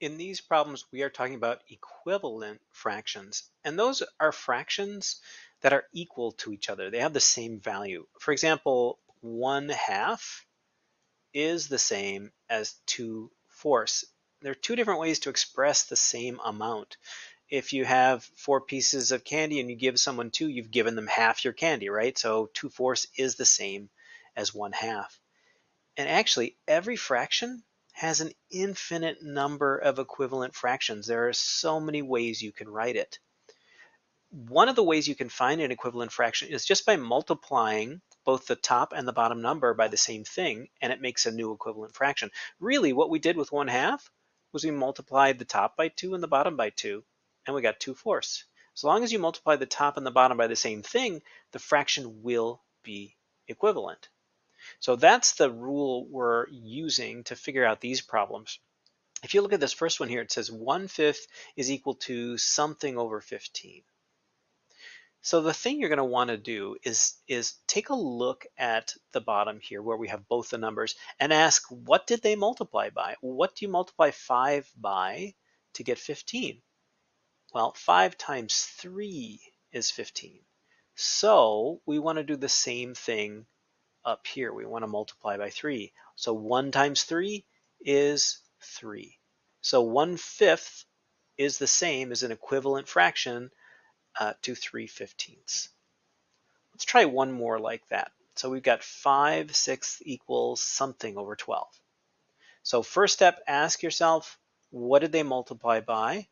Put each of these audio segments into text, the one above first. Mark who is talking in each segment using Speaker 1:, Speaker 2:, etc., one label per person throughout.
Speaker 1: In these problems, we are talking about equivalent fractions, and those are fractions that are equal to each other. They have the same value. For example, 1/2 is the same as 2/4. There are two different ways to express the same amount. If you have 4 pieces of candy and you give someone 2, you've given them half your candy, right? So 2/4 is the same as 1/2. And actually, every fraction has an infinite number of equivalent fractions. There are so many ways you can write it. One of the ways you can find an equivalent fraction is just by multiplying both the top and the bottom number by the same thing, and it makes a new equivalent fraction. Really, what we did with 1/2 was we multiplied the top by 2 and the bottom by 2, and we got 2/4. As long as you multiply the top and the bottom by the same thing, the fraction will be equivalent. So that's the rule we're using to figure out these problems. If you look at this first one here, it says 1/5 is equal to something over 15. So the thing you're going to want to do is take a look at the bottom here where we have both the numbers and ask, what did they multiply by? What do you multiply 5 by to get 15? Well, 5 times 3 is 15. So we want to do the same thing up here. We want to multiply by 3. So 1 times 3 is 3. So 1/5 is the same as an equivalent fraction to 3/15. Let's try one more like that. So we've got 5/6 equals something over 12. So first step, ask yourself, what did they multiply by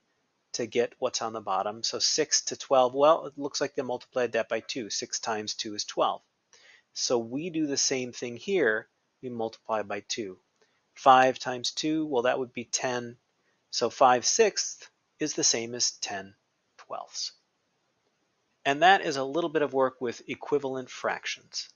Speaker 1: to get what's on the bottom? So 6 to 12, well, it looks like they multiplied that by 2. 6 times 2 is 12. So we do the same thing here. We multiply by 2. 5 times 2, well, that would be 10. So 5/6 is the same as 10/12. And that is a little bit of work with equivalent fractions.